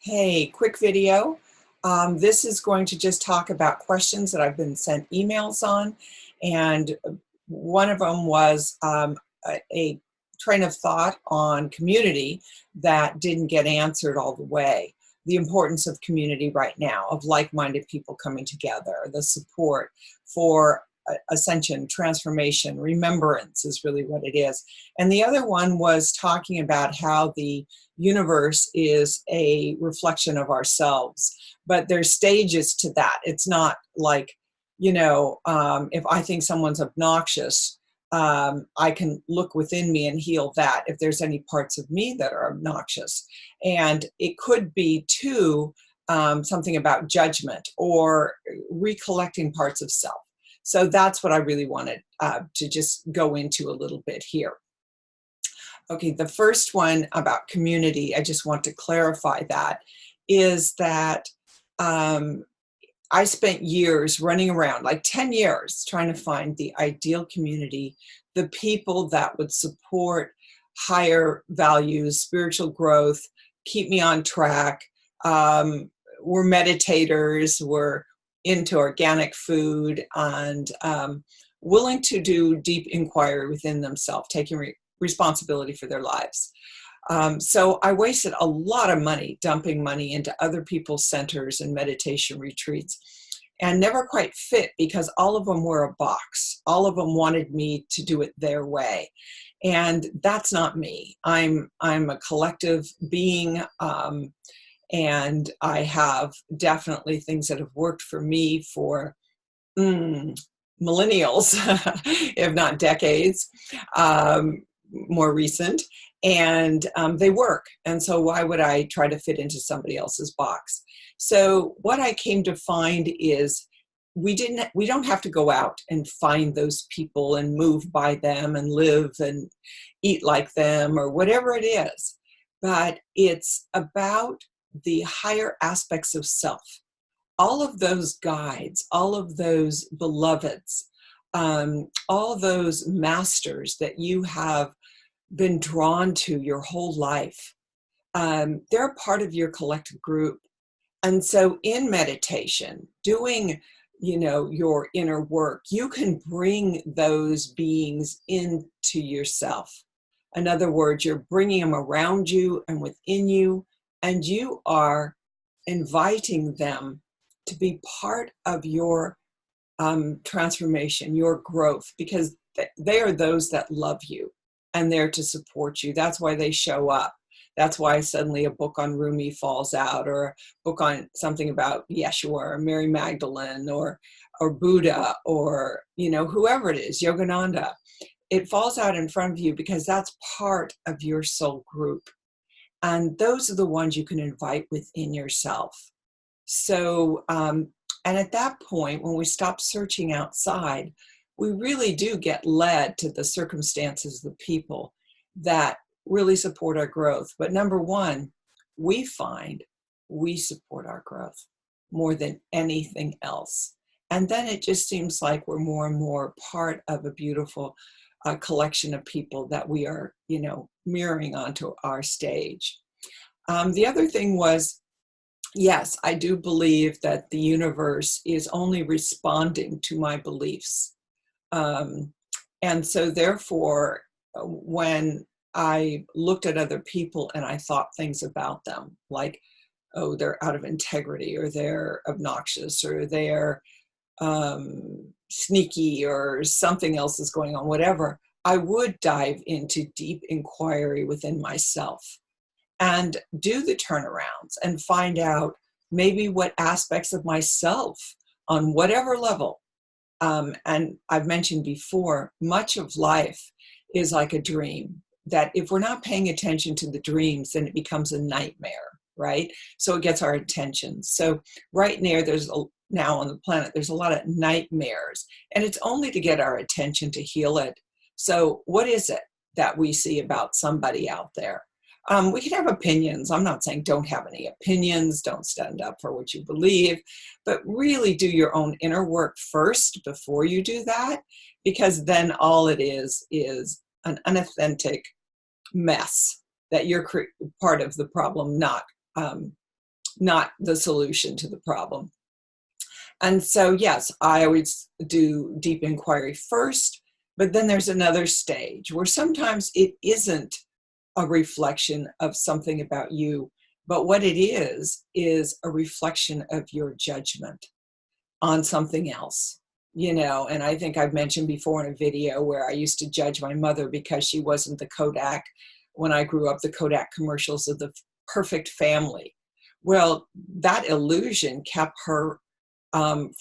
Hey, quick video. This is going to just talk about questions that I've been sent emails on, and one of them was a train of thought on community that didn't get answered all the way. The importance of community right now, of like-minded people coming together, the support for ascension, transformation, remembrance is really what it is. And the other one was talking about how the universe is a reflection of ourselves, but there's stages to that. It's not like, if I think someone's obnoxious, I can look within me and heal that if there's any parts of me that are obnoxious. And it could be too something about judgment or recollecting parts of self. So that's what I really wanted to just go into a little bit here. Okay, the first one about community, I just want to clarify that, is that I spent years running around, like 10 years, trying to find the ideal community, the people that would support higher values, spiritual growth, keep me on track, were meditators, were into organic food, and willing to do deep inquiry within themselves, taking responsibility for their lives. So I wasted a lot of money dumping money into other people's centers and meditation retreats, and never quite fit because all of them were a box. All of them wanted me to do it their way. And that's not me. I'm a collective being, and I have definitely things that have worked for me for millennials, if not decades. More recent, and they work. And so why would I try to fit into somebody else's box? So what I came to find is we don't have to go out and find those people and move by them and live and eat like them or whatever it is, but it's about the higher aspects of self. All of those guides, all of those beloveds, all those masters that you have been drawn to your whole life, they're a part of your collective group. And so in meditation, doing, your inner work, you can bring those beings into yourself. In other words, you're bringing them around you and within you, and you are inviting them to be part of your transformation, your growth, because they are those that love you and there to support you. That's why they show up. That's why suddenly a book on Rumi falls out, or a book on something about Yeshua or Mary Magdalene or Buddha, or whoever it is, Yogananda. It falls out in front of you because that's part of your soul group. And those are the ones you can invite within yourself. So, and at that point, when we stop searching outside, we really do get led to the circumstances, the people that really support our growth. But number one, we find we support our growth more than anything else. And then it just seems like we're more and more part of a beautiful collection of people that we are, mirroring onto our stage. The other thing was, yes, I do believe that the universe is only responding to my beliefs. And so therefore, when I looked at other people and I thought things about them, like, oh, they're out of integrity, or they're obnoxious, or they're sneaky, or something else is going on, whatever, I would dive into deep inquiry within myself and do the turnarounds and find out maybe what aspects of myself on whatever level. And I've mentioned before, much of life is like a dream, that if we're not paying attention to the dreams, then it becomes a nightmare, right? So it gets our attention. So right now on the planet, there's a lot of nightmares, and it's only to get our attention to heal it. So what is it that we see about somebody out there? We can have opinions. I'm not saying don't have any opinions, don't stand up for what you believe, but really do your own inner work first before you do that, because then all it is an unauthentic mess that you're part of the problem, not not the solution to the problem. And so, yes, I always do deep inquiry first, but then there's another stage where sometimes it isn't a reflection of something about you, but what it is a reflection of your judgment on something else. And I think I've mentioned before in a video where I used to judge my mother because she wasn't the Kodak, when I grew up, the Kodak commercials of the perfect family. Well, that illusion kept her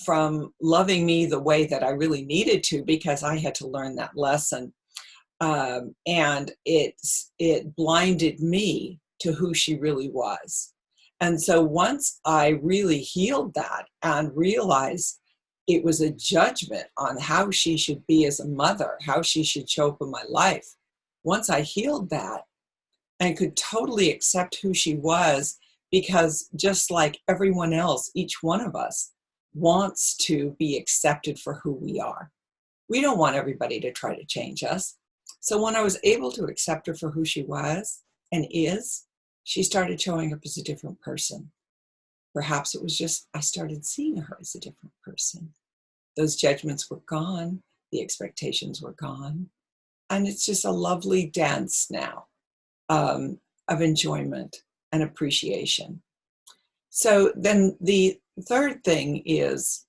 from loving me the way that I really needed to, because I had to learn that lesson. And it blinded me to who she really was. And so once I really healed that and realized it was a judgment on how she should be as a mother, how she should show up in my life, once I healed that and could totally accept who she was, because just like everyone else, each one of us wants to be accepted for who we are. We don't want everybody to try to change us. So when I was able to accept her for who she was and is, she started showing up as a different person. Perhaps it was just I started seeing her as a different person. Those judgments were gone. The expectations were gone. And it's just a lovely dance now of enjoyment and appreciation. So then the third thing is,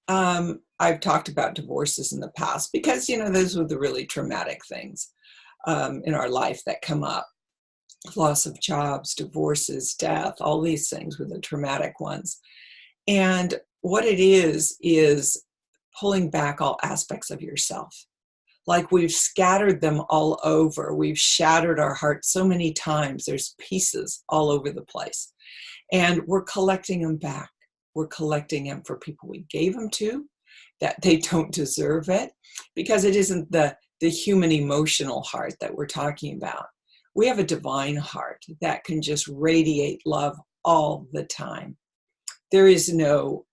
I've talked about divorces in the past because, those were the really traumatic things in our life that come up. Loss of jobs, divorces, death, all these things were the traumatic ones. And what it is pulling back all aspects of yourself. Like we've scattered them all over. We've shattered our hearts so many times. There's pieces all over the place. And we're collecting them back. We're collecting them for people we gave them to, that they don't deserve it, because it isn't the human emotional heart that we're talking about. We have a divine heart that can just radiate love all the time. There is no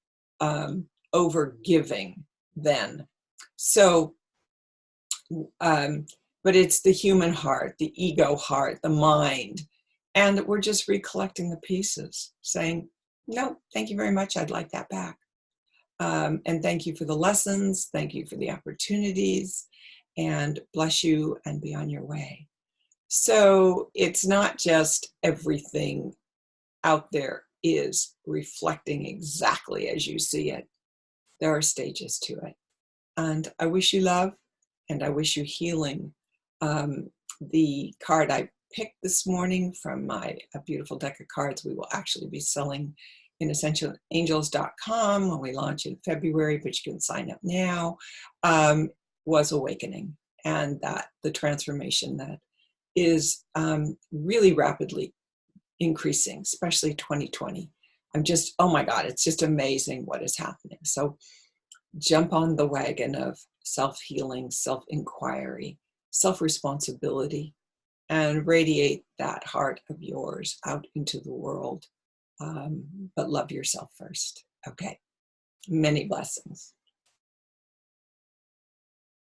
over-giving then. So, but it's the human heart, the ego heart, the mind, and we're just recollecting the pieces, saying, no, thank you very much, I'd like that back. And thank you for the lessons, thank you for the opportunities, and bless you and be on your way. So it's not just everything out there is reflecting exactly as you see it. There are stages to it. And I wish you love, and I wish you healing. The card I picked this morning from my beautiful deck of cards, we will actually be selling in essentialangels.com when we launch in February, but you can sign up now, was Awakening, and that the transformation that is really rapidly increasing, especially 2020. I'm just, oh my God, it's just amazing what is happening. So jump on the wagon of self-healing, self-inquiry, self-responsibility, and radiate that heart of yours out into the world. But love yourself first. Okay. Many blessings.